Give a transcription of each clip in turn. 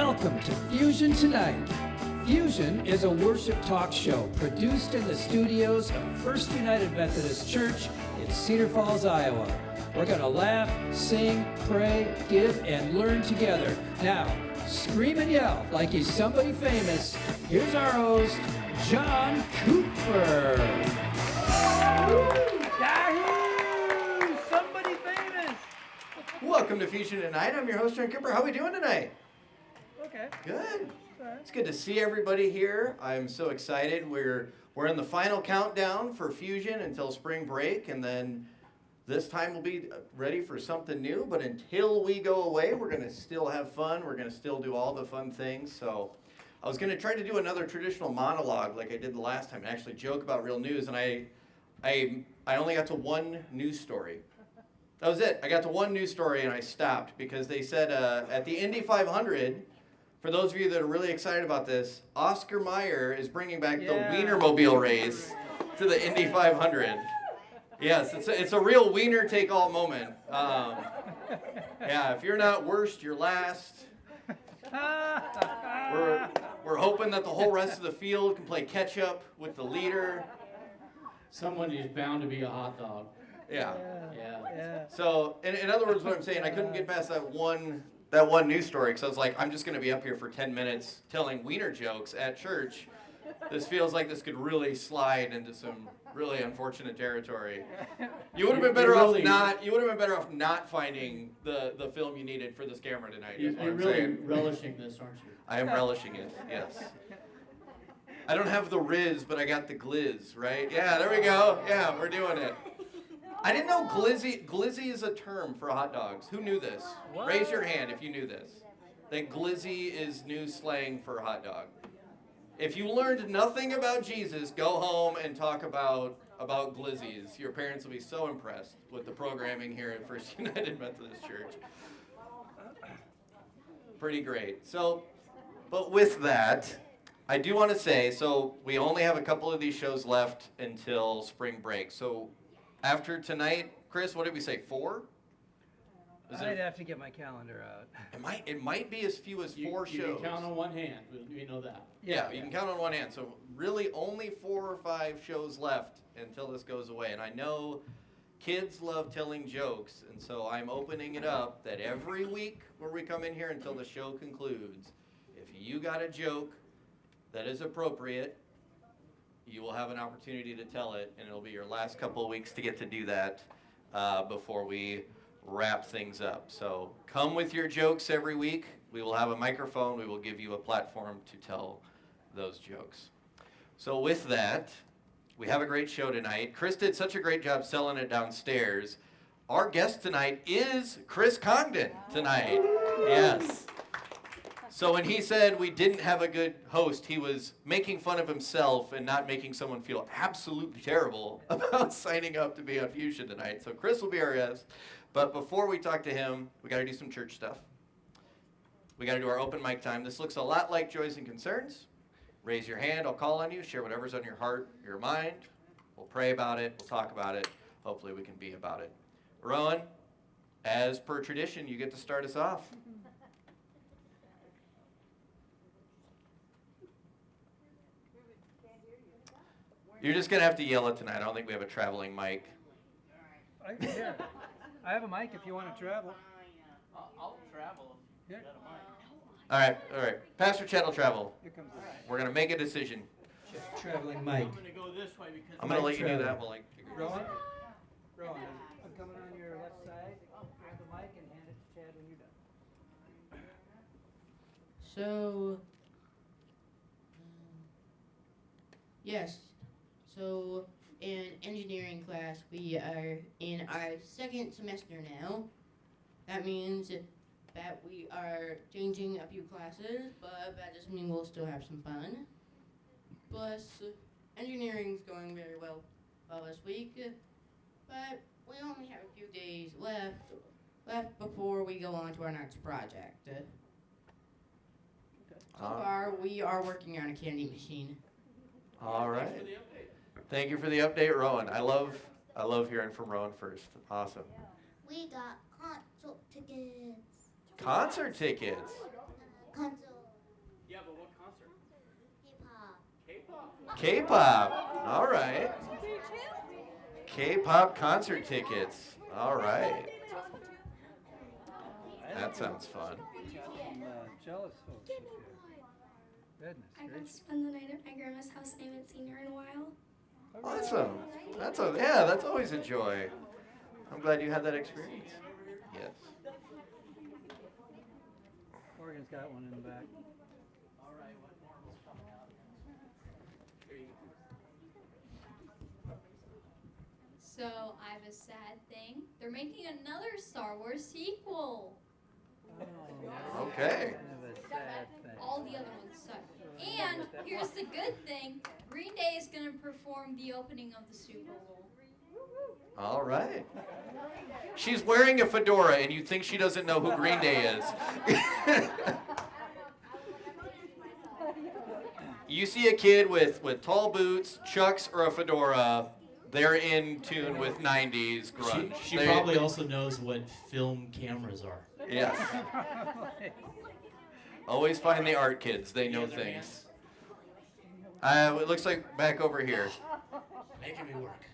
Welcome to Fusion Tonight. Fusion is a worship talk show produced in the studios of First United Methodist Church in Cedar Falls, Iowa. We're going to laugh, sing, pray, give, and learn together. Now, scream and yell like he's somebody famous. Here's our host, John Cooper. Yahoo! Somebody famous! Welcome to Fusion Tonight. I'm your host, John Cooper. How are we doing tonight? Okay. Good. It's good to see everybody here. I'm so excited. We're in the final countdown for Fusion until spring break, and then this time we'll be ready for something new. But until we go away, we're going to still have fun. We're going to still do all the fun things. So I was going to try to do another traditional monologue like I did the last time and actually joke about real news, and I only got to one news story. That was it. I got to one news story and I stopped because they said at the Indy 500, for those of you that are really excited about this, Oscar Mayer is bringing back the Wienermobile race to the Indy 500. Yes, it's a real wiener take-all moment. Yeah, if you're not worst, you're last. We're hoping that the whole rest of the field can play catch-up with the leader. Someone is bound to be a hot dog. Yeah. Yeah. So, in other words, what I'm saying, I couldn't get past that one news story because I was like, I'm just going to be up here for 10 minutes telling wiener jokes at church. This feels like this could really slide into some really unfortunate territory. You would have been better off not. You would have been better off not finding the film you needed for this camera tonight. You're really relishing this, aren't you? I am relishing it. Yes. I don't have the Riz, but I got the glizz, right? Yeah, there we go. Yeah, we're doing it. I didn't know glizzy is a term for hot dogs. Who knew this? What? Raise your hand if you knew this. That glizzy is new slang for hot dog. If you learned nothing about Jesus, go home and talk about glizzies. Your parents will be so impressed with the programming here at First United Methodist Church. Pretty great. So, but with that, I do want to say, so we only have a couple of these shows left until spring break. So after tonight, Chris, what did we say, 4? I'd have to get my calendar out. It might be as few as 4 shows. You can count on one hand. We know that. Yeah, you can count on one hand. So really only 4 or 5 shows left until this goes away. And I know kids love telling jokes, and so I'm opening it up that every week where we come in here until the show concludes, if you got a joke that is appropriate, you will have an opportunity to tell it, and it'll be your last couple of weeks to get to do that before we wrap things up. So come with your jokes every week. We will have a microphone. We will give you a platform to tell those jokes. So with that, we have a great show tonight. Chris did such a great job selling it downstairs. Our guest tonight is Chris Congdon tonight. Yes. So when he said we didn't have a good host, he was making fun of himself and not making someone feel absolutely terrible about signing up to be on Fusion tonight. So Chris will be our guest. But before we talk to him, we got to do some church stuff. We got to do our open mic time. This looks a lot like Joys and Concerns. Raise your hand. I'll call on you. Share whatever's on your heart, your mind. We'll pray about it. We'll talk about it. Hopefully we can be about it. Rowan, as per tradition, you get to start us off. You're just going to have to yell it tonight. I don't think we have a traveling mic. Here, I have a mic if you want to travel. I'll travel. Here. All right. Pastor Chad will travel. Here comes the We're going to make a decision. traveling mic. I'm going to go this way because I'm going to let you do that while I figure this Rowan? out. Rowan, I'm coming on your left side. Grab the mic and hand it to Chad when you're done. So, yes. So, in engineering class, we are in our 2nd semester now. That means that we are changing a few classes, but that doesn't mean we'll still have some fun. Plus, engineering's going very well this week, but we only have a few days left before we go on to our next project. So far, we are working on a candy machine. All right. Thank you for the update, Rowan. I love hearing from Rowan first. Awesome. We got concert tickets. Concert tickets. Concert Yeah, but what concert? K-pop. K-pop. K-pop. All right. K-pop concert tickets. All right. That sounds fun. Got some jealous folks with you. Goodness I got to gracious. spend the night at my grandma's house. I haven't seen her in a while. Awesome. That's always a joy. I'm glad you had that experience. Yes. Morgan's got one in the back. All right, what Marvel's coming out? Here you go. So I have a sad thing. They're making another Star Wars sequel. Oh, Okay. kind of a sad thing. All the other ones suck. And here's the good thing. Green Day is going to perform the opening of the Super Bowl. All right. She's wearing a fedora, and you think she doesn't know who Green Day is. You see a kid with tall boots, chucks, or a fedora, they're in tune with 90s grunge. She They- probably also knows what film cameras are. Yes. Always find the art kids. They know Yeah, they're things. It looks like back over here. Making me work.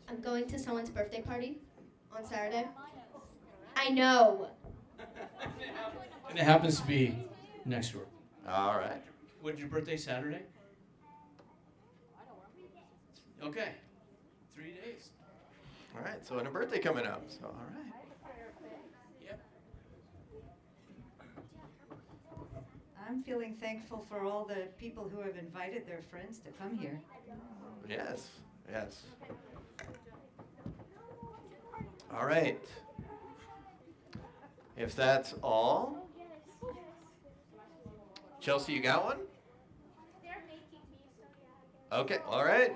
I'm going to someone's birthday party on Saturday. I know. And it happens to be next door. All right. When's your birthday, Saturday? Okay. 3 days. All right. So, and a birthday coming up. So, all right. Yep. I'm feeling thankful for all the people who have invited their friends to come here. Yes. Yes. All right. If that's all, Chelsea, you got one? They're making me, so yeah. Okay. All right.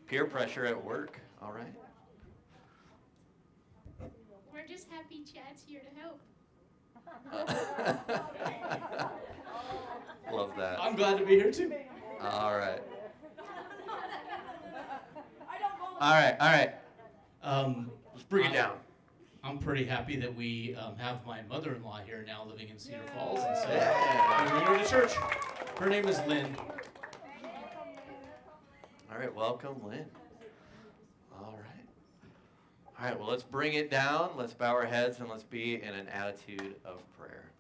Peer pressure at work. All right. We're just happy Chad's here to help. Love that. I'm glad to be here too. All right. All right. All right. Let's bring it down. I'm pretty happy that we have my mother-in-law here now living in Cedar Falls. And so Yeah. we're going to church. Her name is Lynn. All right. Welcome, Lynn. All right. All right. Well, let's bring it down. Let's bow our heads and let's be in an attitude of prayer.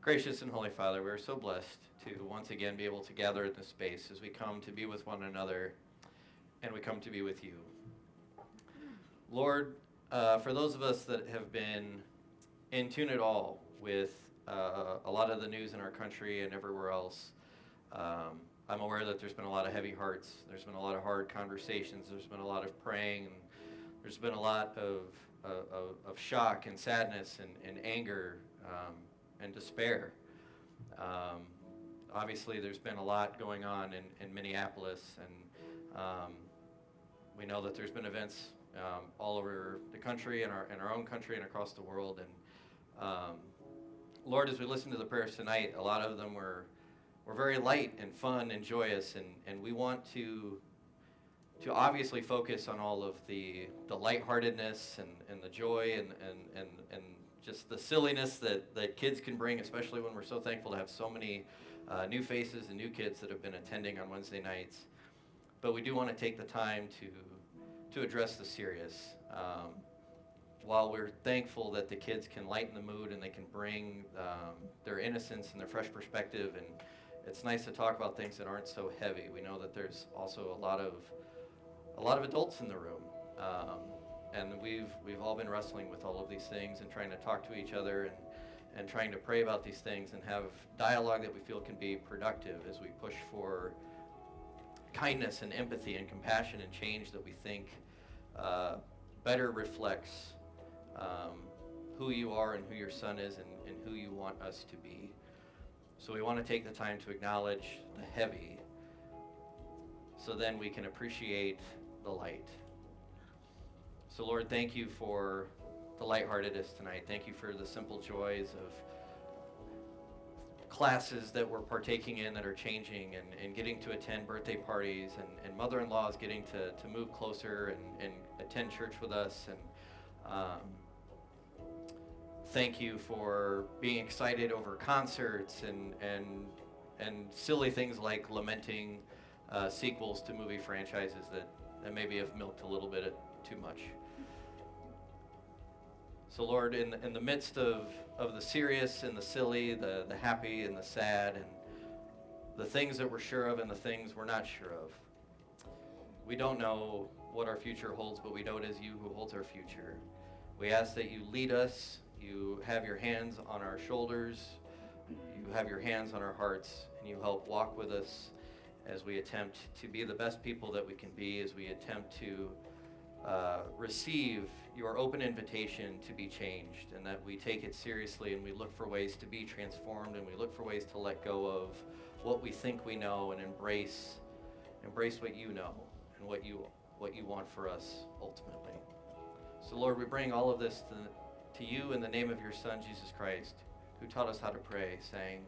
Gracious and Holy Father, we are so blessed to once again be able to gather in this space as we come to be with one another and we come to be with you. Lord, for those of us that have been in tune at all with a lot of the news in our country and everywhere else, I'm aware that there's been a lot of heavy hearts. There's been a lot of hard conversations. There's been a lot of praying. And there's been a lot of shock and sadness and anger and despair. Obviously, there's been a lot going on in Minneapolis, and we know that there's been events all over the country and our own country and across the world. And Lord, as we listen to the prayers tonight, a lot of them were very light and fun and joyous, and we want to obviously focus on all of the lightheartedness and the joy and just the silliness that kids can bring, especially when we're so thankful to have so many new faces and new kids that have been attending on Wednesday nights. But we do want to take the time to address the serious. While we're thankful that the kids can lighten the mood and they can bring their innocence and their fresh perspective, and it's nice to talk about things that aren't so heavy. We know that there's also a lot of adults in the room, and we've all been wrestling with all of these things and trying to talk to each other and trying to pray about these things and have dialogue that we feel can be productive as we push for kindness and empathy and compassion and change that we think better reflects who you are and who your son is and who you want us to be. So we want to take the time to acknowledge the heavy so then we can appreciate the light. So Lord, thank you for the lightheartedness tonight. Thank you for the simple joys classes that we're partaking in that are changing, and getting to attend birthday parties, and mother-in-law is getting to move closer and attend church with us. And thank you for being excited over concerts and silly things like lamenting sequels to movie franchises that maybe have milked a little bit too much. So Lord, in the midst of the serious and the silly, the happy and the sad, and the things that we're sure of and the things we're not sure of, we don't know what our future holds, but we know it is you who holds our future. We ask that you lead us, you have your hands on our shoulders, you have your hands on our hearts, and you help walk with us as we attempt to be the best people that we can be, as we attempt to receive your open invitation to be changed, and that we take it seriously and we look for ways to be transformed, and we look for ways to let go of what we think we know and embrace what you know and what you want for us ultimately. So Lord, we bring all of this to you in the name of your Son, Jesus Christ, who taught us how to pray, saying,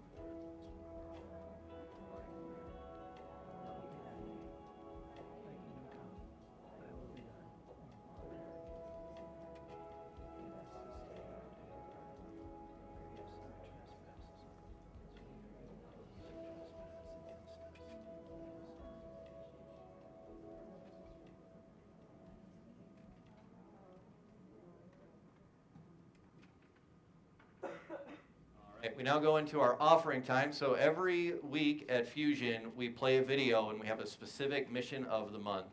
we now go into our offering time. So every week at Fusion, we play a video and we have a specific mission of the month.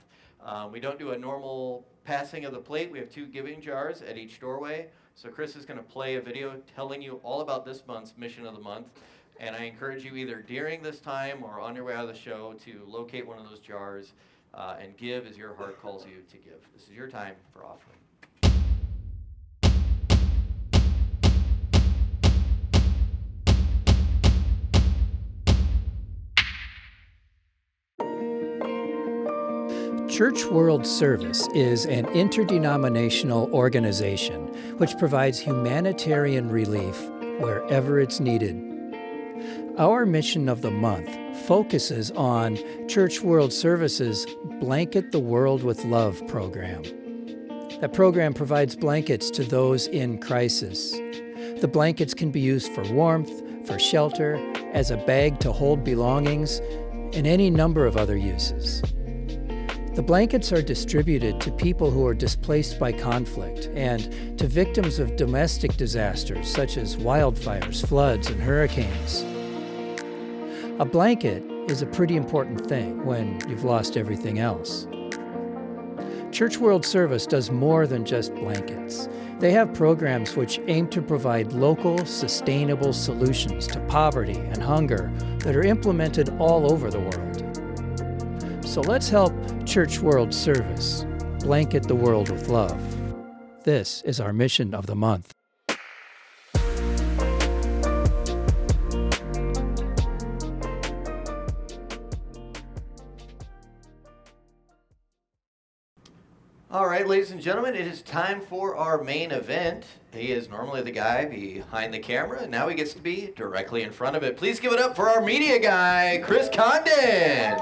We don't do a normal passing of the plate. We have 2 giving jars at each doorway. So Chris is going to play a video telling you all about this month's mission of the month. And I encourage you either during this time or on your way out of the show to locate one of those jars and give as your heart calls you to give. This is your time for offering. Church World Service is an interdenominational organization which provides humanitarian relief wherever it's needed. Our mission of the month focuses on Church World Service's Blanket the World with Love program. That program provides blankets to those in crisis. The blankets can be used for warmth, for shelter, as a bag to hold belongings, and any number of other uses. The blankets are distributed to people who are displaced by conflict and to victims of domestic disasters such as wildfires, floods, and hurricanes. A blanket is a pretty important thing when you've lost everything else. Church World Service does more than just blankets. They have programs which aim to provide local, sustainable solutions to poverty and hunger that are implemented all over the world. So let's help Church World Service blanket the world with love. This is our mission of the month. All right, ladies and gentlemen, it is time for our main event. He is normally the guy behind the camera, and now he gets to be directly in front of it. Please give it up for our media guy, Chris Condon.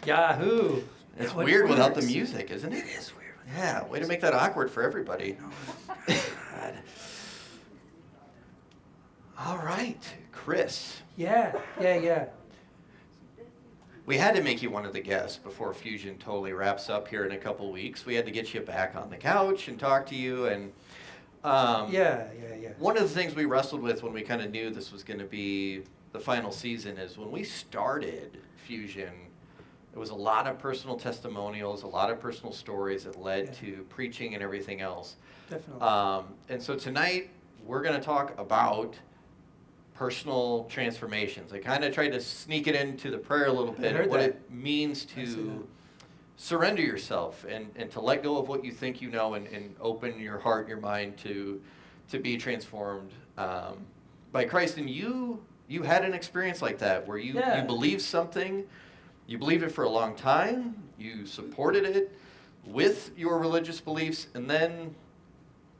Yahoo! It's weird without the music, isn't it? It is weird. Yeah, way to make that awkward for everybody. God. All right, Chris. Yeah. We had to make you one of the guests before Fusion totally wraps up here in a couple weeks. We had to get you back on the couch and talk to you. And Yeah. one of the things we wrestled with when we kind of knew this was going to be the final season is when we started Fusion, there was a lot of personal testimonials, a lot of personal stories that led to preaching and everything else. Definitely. And so tonight we're going to talk about personal transformations. I kind of tried to sneak it into the prayer a little bit, what it means to surrender yourself and to let go of what you think you know and open your heart, your mind to be transformed by Christ. And you had an experience like that where you believed something, you believed it for a long time, you supported it with your religious beliefs, and then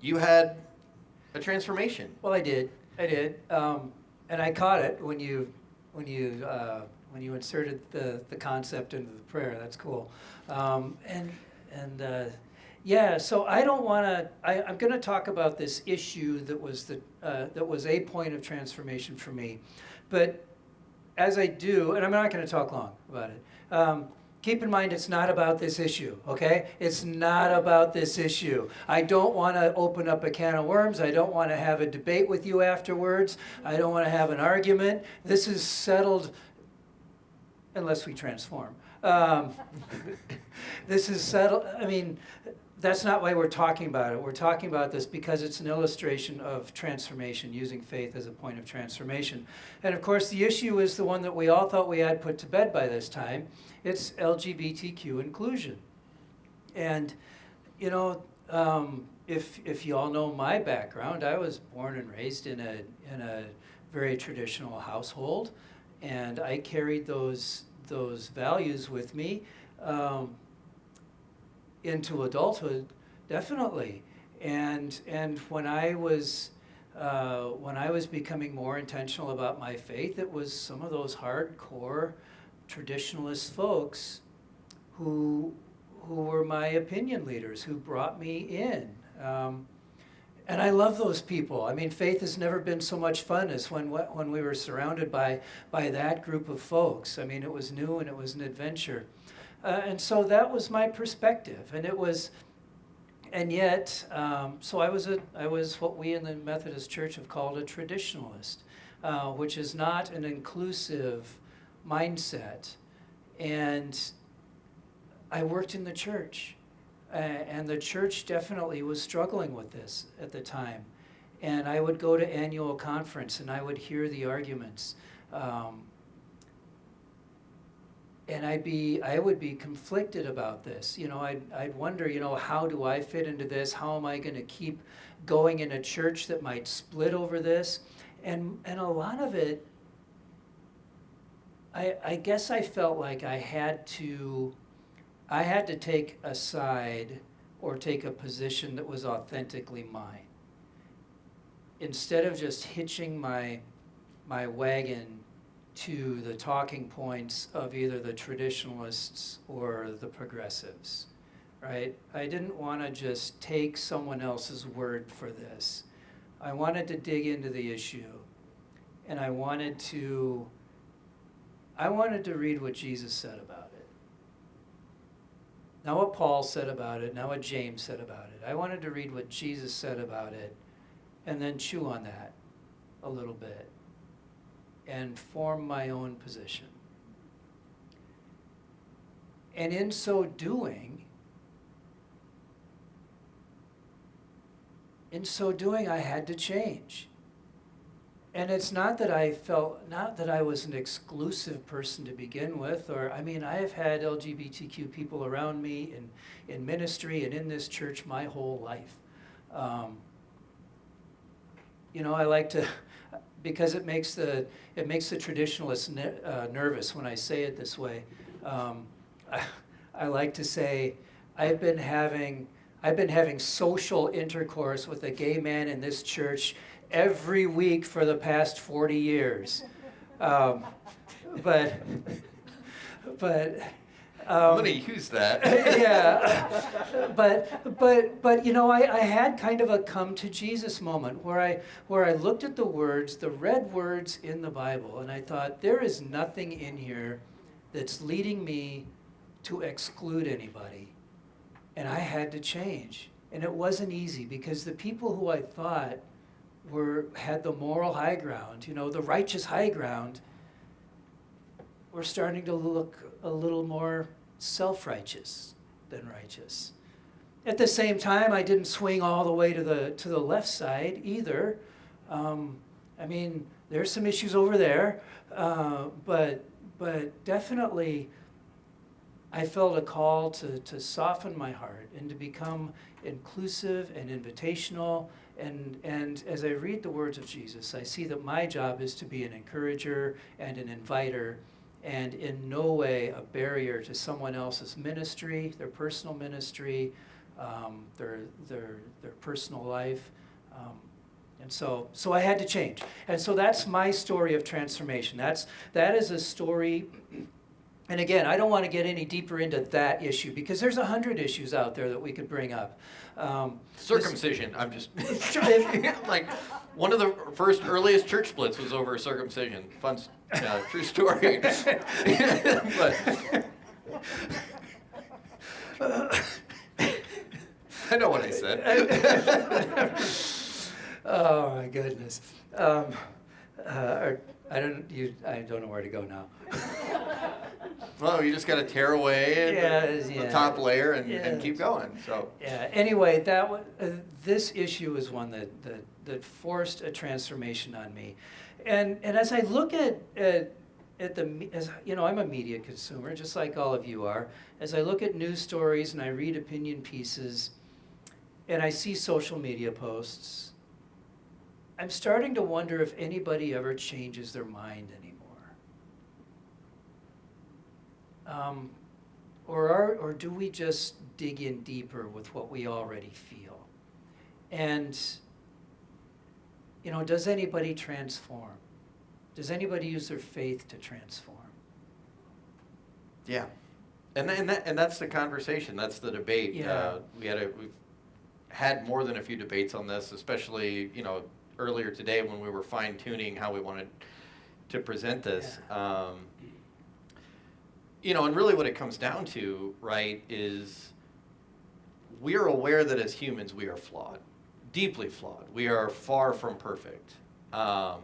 you had a transformation. Well, I did. I did, and I caught it when you inserted the concept into the prayer. That's cool, yeah. So I don't want to. I'm going to talk about this issue that was a point of transformation for me, but as I do, and I'm not going to talk long about it. Keep in mind, it's not about this issue, okay? It's not about this issue. I don't want to open up a can of worms. I don't want to have a debate with you afterwards. I don't want to have an argument. This is settled, unless we transform. This is settled. I mean, that's not why we're talking about it. We're talking about this because it's an illustration of transformation, using faith as a point of transformation. And of course, the issue is the one that we all thought we had put to bed by this time. It's LGBTQ inclusion. And, you know, if you all know my background, I was born and raised in a very traditional household, and I carried those values with me into adulthood, definitely. And when I was becoming more intentional about my faith, it was some of those hardcore traditionalist folks who were my opinion leaders, who brought me in. And I love those people. I mean, faith has never been so much fun as when we were surrounded by that group of folks. I mean, it was new and it was an adventure. And so that was my perspective. And yet, so I was what we in the Methodist Church have called a traditionalist, which is not an inclusive mindset. And I worked in the church, and the church definitely was struggling with this at the time. And I would go to annual conference and I would hear the arguments. And I would be conflicted about this. You know, I'd wonder, you know, how do I fit into this? How am I going to keep going in a church that might split over this? And a lot of it, I guess I felt like I had to take a side or take a position that was authentically mine, instead of just hitching my wagon to the talking points of either the traditionalists or the progressives, right? I didn't want to just take someone else's word for this. I wanted to dig into the issue, and I wanted to read what Jesus said about it. Not what Paul said about it, not what James said about it. I wanted to read what Jesus said about it and then chew on that a little bit and form my own position. And in so doing, I had to change. And it's not that I was an exclusive person to begin with, I have had LGBTQ people around me in ministry and in this church my whole life. You know, I like to, because it makes the traditionalists nervous when I say it this way. I like to say I've been having social intercourse with a gay man in this church every week for the past 40 years. But I'm going to use that. Yeah, but you know, I had kind of a come to Jesus moment where I looked at the words, the red words in the Bible, and I thought, there is nothing in here that's leading me to exclude anybody. And I had to change. And it wasn't easy, because the people who I thought had the moral high ground, you know, the righteous high ground, were starting to look a little more self-righteous than righteous. At the same time, I didn't swing all the way to the left side either. There's some issues over there, but definitely I felt a call to soften my heart and to become inclusive and invitational. And as I read the words of Jesus, I see that my job is to be an encourager and an inviter, and in no way a barrier to someone else's ministry, their personal ministry, their personal life. And so I had to change. And so that's my story of transformation. That is a story. And again, I don't want to get any deeper into that issue because there's 100 issues out there that we could bring up. Circumcision. I'm just like one of the first earliest church splits was over circumcision. Fun, true story. But I know what I said. Oh my goodness. I don't know where to go now. Well, you just got to tear away the top layer and keep going. So yeah. Anyway, this issue is one that forced a transformation on me, and as I look at I'm a media consumer just like all of you are. As I look at news stories and I read opinion pieces, and I see social media posts, I'm starting to wonder if anybody ever changes their mind anymore. Or do we just dig in deeper with what we already feel? And, does anybody transform? Does anybody use their faith to transform? yeah, and that's the conversation. That's the debate. Yeah. We've had more than a few debates on this, especially earlier today when we were fine tuning how we wanted to present this. And really what it comes down to, right, is we are aware that as humans we are flawed, deeply flawed. We are far from perfect. And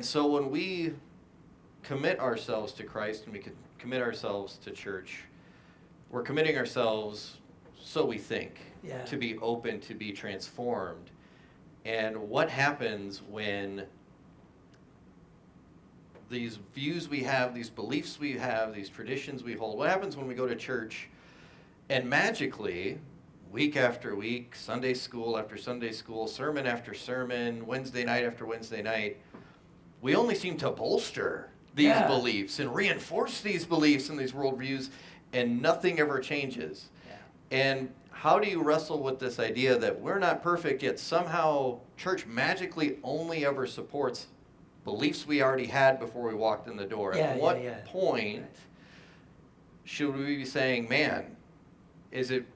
so when we commit ourselves to Christ and we commit ourselves to church, we're committing ourselves, so we think, to be open, to be transformed. And what happens when these views we have, these beliefs we have, these traditions we hold, what happens when we go to church and magically, week after week, Sunday school after Sunday school, sermon after sermon, Wednesday night after Wednesday night, we only seem to bolster these beliefs and reinforce these beliefs and these worldviews, and nothing ever changes. Yeah. And how do you wrestle with this idea that we're not perfect, yet somehow church magically only ever supports beliefs we already had before we walked in the door? At what point should we be saying, man, is it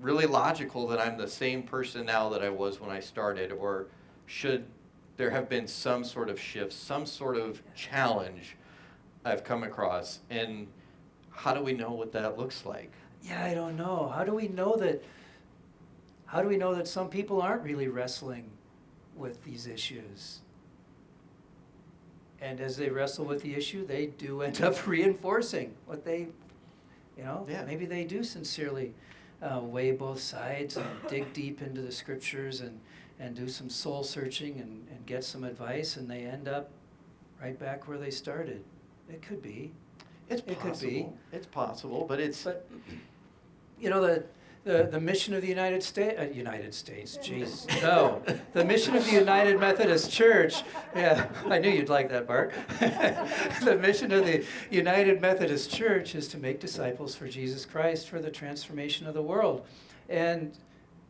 really logical that I'm the same person now that I was when I started? Or should there have been some sort of shift, some sort of challenge I've come across? And how do we know what that looks like? Yeah, I don't know. How do we know that some people aren't really wrestling with these issues? And as they wrestle with the issue, they do end up reinforcing what they, maybe they do sincerely weigh both sides and dig deep into the scriptures and do some soul searching and get some advice, and they end up right back where they started. It could be. It's possible. It's possible, but it's... But, the mission of the United States, jeez, no. The mission of the United Methodist Church, I knew you'd like that, Bart. The mission of the United Methodist Church is to make disciples for Jesus Christ for the transformation of the world. And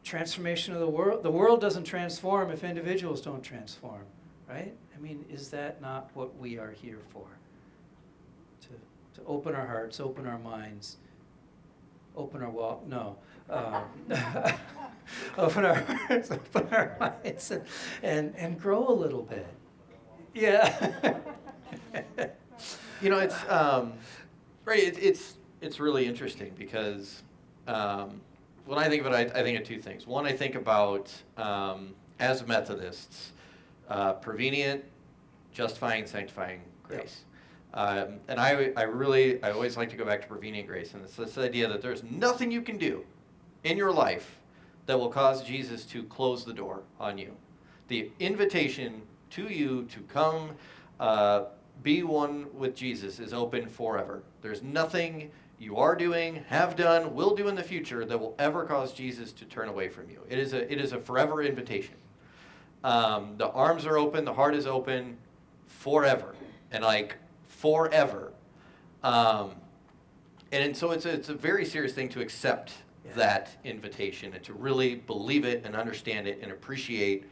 transformation of the world doesn't transform if individuals don't transform, right? I mean, is that not what we are here for? To open our hearts, open our minds, open our open our hearts, open our minds, and grow a little bit. Yeah. It's right. It's really interesting because when I think of it, I think of two things. One, I think about as Methodists, prevenient, justifying, sanctifying grace. And I always like to go back to prevenient grace, and it's this idea that there's nothing you can do in your life that will cause Jesus to close the door on you. The invitation to you to come be one with Jesus is open forever. There's nothing you are doing, have done, will do in the future that will ever cause Jesus to turn away from you. It is a forever invitation. The arms are open, the heart is open forever. And forever. And so it's a very serious thing to accept that invitation and to really believe it and understand it and appreciate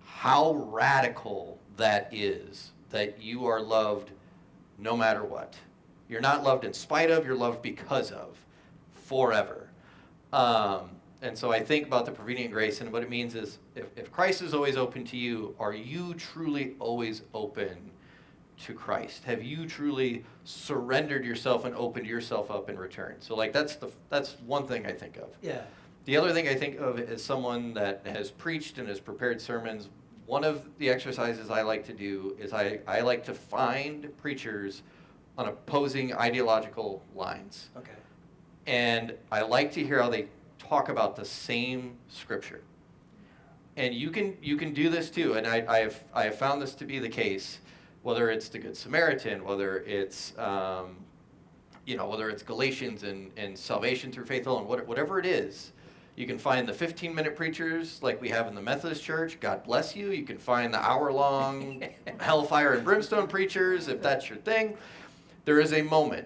how radical that is, that you are loved no matter what. You're not loved in spite of, you're loved because of, forever. And so I think about the prevenient grace, and what it means is if Christ is always open to you, are you truly always open to Christ? Have you truly surrendered yourself and opened yourself up in return? So like that's one thing I think of. Yeah. The other thing I think of is someone that has preached and has prepared sermons. One of the exercises I like to do is I like to find preachers on opposing ideological lines. Okay. And I like to hear how they talk about the same scripture. And you can do this too, and I have found this to be the case, whether it's the Good Samaritan, whether it's whether it's Galatians and salvation through faith alone, whatever it is. You can find the 15-minute preachers like we have in the Methodist Church. God bless you. You can find the hour-long hellfire and brimstone preachers if that's your thing. There is a moment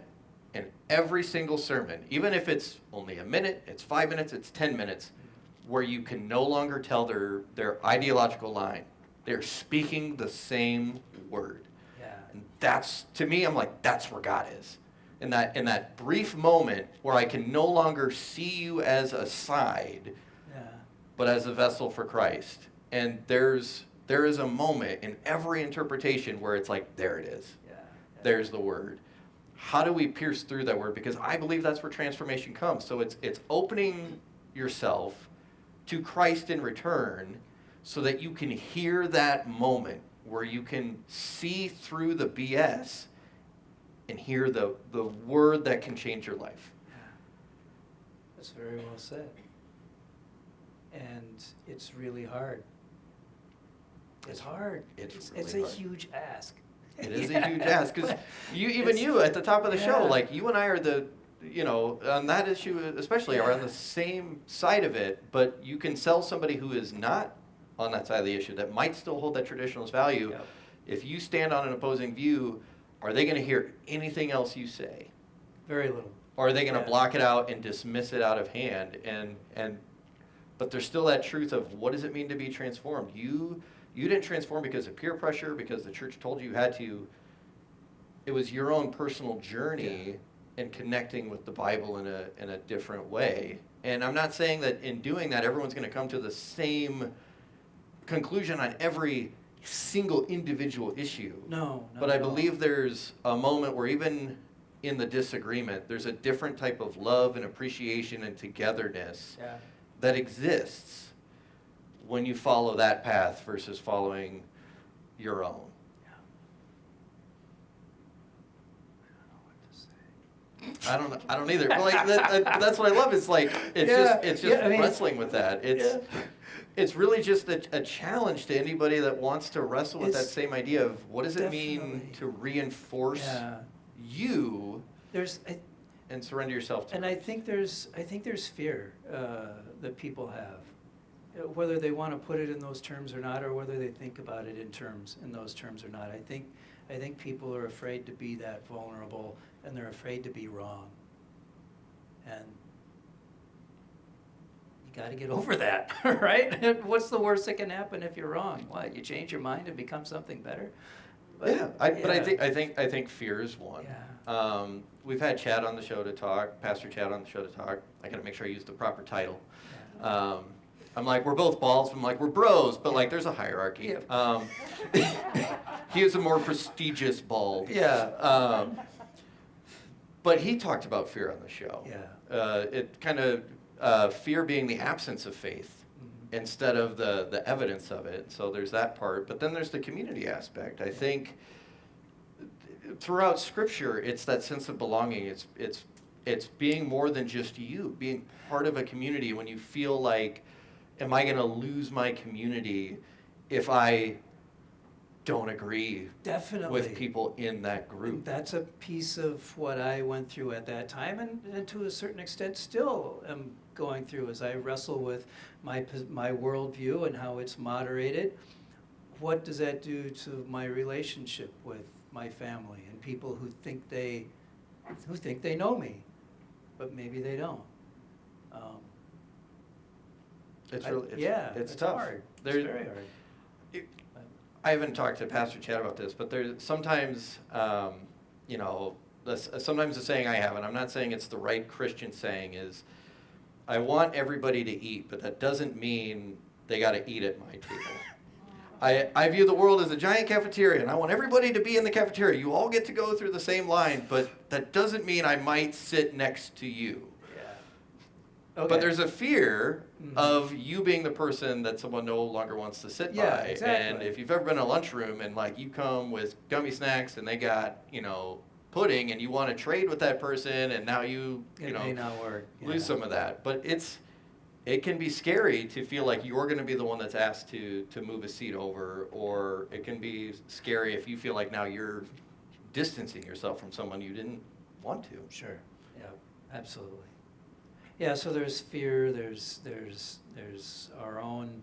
in every single sermon, even if it's only a minute, it's 5 minutes, it's 10 minutes, where you can no longer tell their ideological line. They're speaking the same word. Yeah. And that's, to me, I'm like, that's where God is. In that brief moment where I can no longer see you as a side, but as a vessel for Christ. And there is a moment in every interpretation where it's like, there it is. Yeah. There's the word. How do we pierce through that word? Because I believe that's where transformation comes. So it's opening yourself to Christ in return so that you can hear that moment where you can see through the BS and hear the word that can change your life. That's very well said. And it's really hard. It's hard. It's It's really a hard. huge ask. It is Yeah. a huge ask, because It's- you at the top of the show, yeah. like you and I are on that issue especially, are on the same side of it, but you can sell somebody who is not on that side of the issue that might still hold that traditionalist value. Yep. If you stand on an opposing view, are they going to hear anything else you say? Very little. Or are they going to Yeah. block it out and dismiss it out of hand? But there's still that truth of what does it mean to be transformed? You didn't transform because of peer pressure, because the church told you had to. It was your own personal journey in connecting with the Bible in a different way. And I'm not saying that in doing that, everyone's going to come to the same conclusion on every single individual issue. No. But I believe there's a moment where even in the disagreement, there's a different type of love and appreciation and togetherness Yeah. that exists when you follow that path versus following your own. I don't either. But like that's what I love. It's like it's just I mean, wrestling with that. It's really just a challenge to anybody that wants to wrestle with that It's same idea of what does it mean definitely- to reinforce you and surrender yourself to. And I think there's fear that people have, whether they want to put it in those terms or not, or whether they think about it in those terms or not. I think people are afraid to be that vulnerable, and they're afraid to be wrong. And you got to get over that, right? What's the worst that can happen if you're wrong? What, you change your mind and become something better? But I think fear is one. Yeah. We've had Chad on the show to talk, Pastor Chad on the show to talk. I got to make sure I use the proper title. I'm like, we're both balls. I'm like, we're bros, but like, there's a hierarchy. He is a more prestigious bald. Yeah. But he talked about fear on the show. Yeah. It kind of fear being the absence of faith instead of the evidence of it. So there's that part. But then there's the community aspect. I think throughout Scripture, it's that sense of belonging. It's being more than just you, being part of a community when you feel like, am I going to lose my community if I don't agree Definitely. with people in that group? That's a piece of what I went through at that time, and to a certain extent still am going through as I wrestle with my worldview and how it's moderated. What does that do to my relationship with my family and people who think they know me, but maybe they don't? It's really, it's, yeah, it's it's tough. hard. There's, It's very hard. I haven't talked to Pastor Chad about this, but there's sometimes, you know, sometimes the saying I have, and I'm not saying it's the right Christian saying, is I want everybody to eat, but that doesn't mean they got to eat at my table. I view the world as a giant cafeteria, and I want everybody to be in the cafeteria. You all get to go through the same line, but that doesn't mean I might sit next to you. Okay. But there's a fear of you being the person that someone no longer wants to sit Yeah, by. exactly. And if you've ever been in a lunchroom and like you come with gummy snacks and they got, you know, pudding and you want to trade with that person and now you It know, may not work. lose some of that. But it can be scary to feel like you're going to be the one that's asked to move a seat over, or it can be scary if you feel like now you're distancing yourself from someone you didn't want to. Sure. Yeah, absolutely. Yeah, so there's fear, there's our own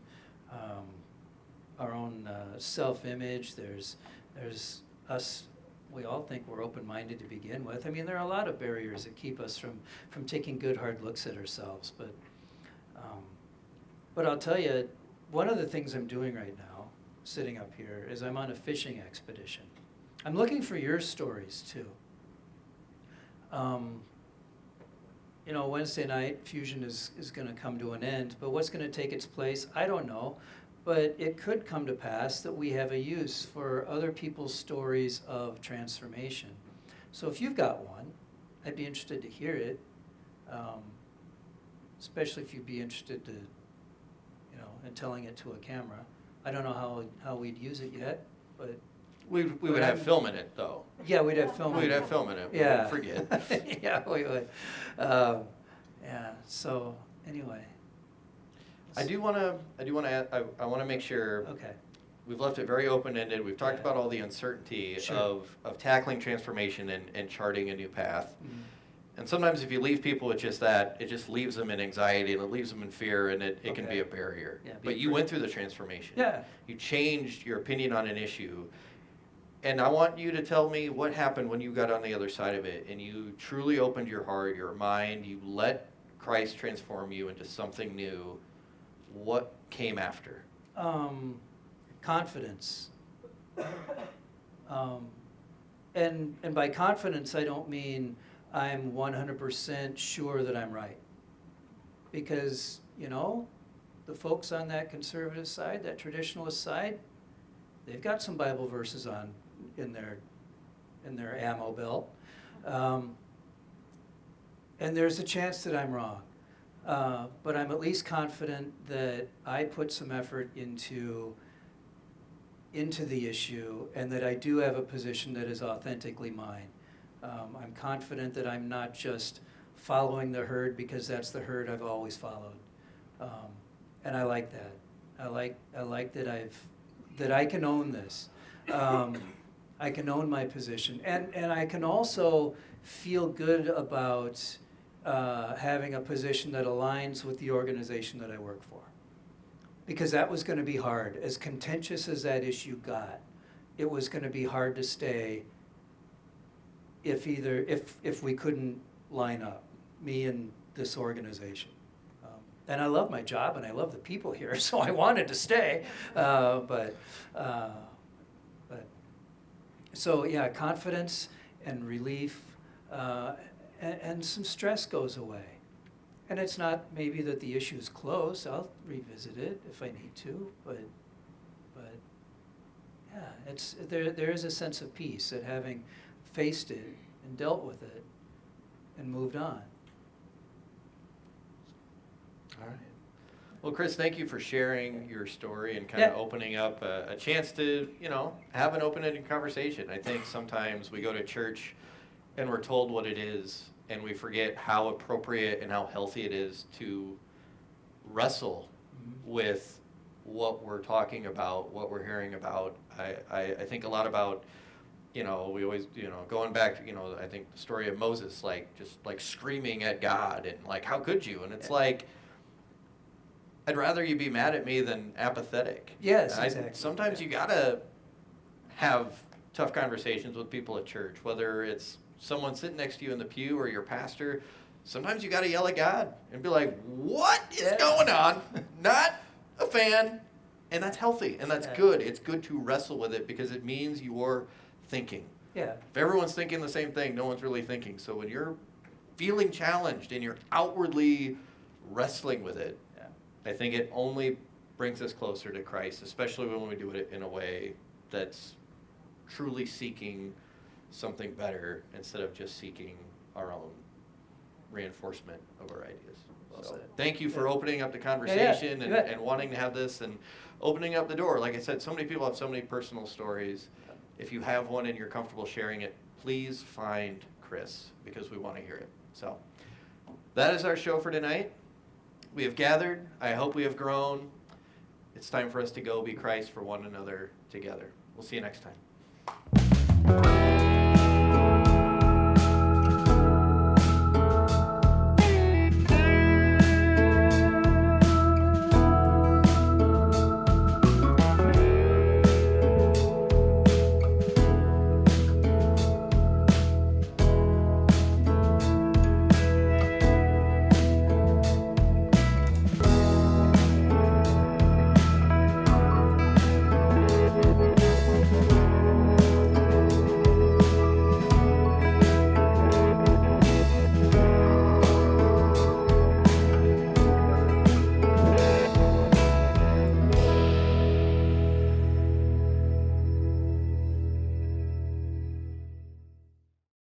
self-image, there's us. We all think we're open-minded to begin with. I mean, there are a lot of barriers that keep us from taking good hard looks at ourselves. But I'll tell you, one of the things I'm doing right now, sitting up here, is I'm on a fishing expedition. I'm looking for your stories too. You know, Wednesday night, Fusion is going to come to an end, but what's going to take its place, I don't know. But it could come to pass that we have a use for other people's stories of transformation. So if you've got one, I'd be interested to hear it, especially if you'd be interested to, you know, in telling it to a camera. I don't know how we'd use it yet, but We would have film in it, though. yeah, we'd have film. We'd have film in it. We Yeah. wouldn't forget. Yeah, we would. Yeah. So anyway. I want to make sure Okay. we've left it very open-ended. We've talked Yeah. about all the uncertainty Sure. of tackling transformation and charting a new path. Mhm. And sometimes if you leave people with just that, it just leaves them in anxiety and it leaves them in fear, and it can Okay. be a barrier. Yeah, be But you free. went through the transformation. Yeah. You changed your opinion on an issue. And I want you to tell me what happened when you got on the other side of it and you truly opened your heart, your mind, you let Christ transform you into something new. What came after? Confidence. And by confidence, I don't mean I'm 100% sure that I'm right. Because, you know, the folks on that conservative side, that traditionalist side, they've got some Bible verses in their ammo belt. And there's a chance that I'm wrong. But I'm at least confident that I put some effort into the issue and that I do have a position that is authentically mine. I'm confident that I'm not just following the herd because that's the herd I've always followed. And I like that. I like that I can own this. I can own my position. And I can also feel good about having a position that aligns with the organization that I work for. Because that was going to be hard. As contentious as that issue got, it was going to be hard to stay if we couldn't line up, me and this organization. And I love my job and I love the people here, so I wanted to stay. So yeah, confidence and relief, and some stress goes away. And it's not maybe that the issue is closed. I'll revisit it if I need to, but yeah, there is a sense of peace at having faced it and dealt with it and moved on. All right. Well, Chris, thank you for sharing your story and kind of Yeah. opening up a chance to, you know, have an open-ended conversation. I think sometimes we go to church and we're told what it is, and we forget how appropriate and how healthy it is to wrestle with what we're talking about, what we're hearing about. I think a lot about, you know, we always, you know, going back to, you know, I think the story of Moses, like, just like screaming at God and like, how could you? And it's like, I'd rather you be mad at me than apathetic. Yes, exactly. Sometimes you gotta have tough conversations with people at church, whether it's someone sitting next to you in the pew or your pastor. sometimes you got to yell at God and be like, what is going on? Not a fan. And that's healthy and that's good. It's good to wrestle with it because it means you're thinking. Yeah. If everyone's thinking the same thing, no one's really thinking. So when you're feeling challenged and you're outwardly wrestling with it, I think it only brings us closer to Christ, especially when we do it in a way that's truly seeking something better instead of just seeking our own reinforcement of our ideas. Well So said. thank you for Yeah. opening up the conversation you bet. and wanting to have this and opening up the door. Like I said, so many people have so many personal stories. If you have one and you're comfortable sharing it, please find Chris because we want to hear it. So that is our show for tonight. We have gathered. I hope we have grown. It's time for us to go be Christ for one another together. We'll see you next time.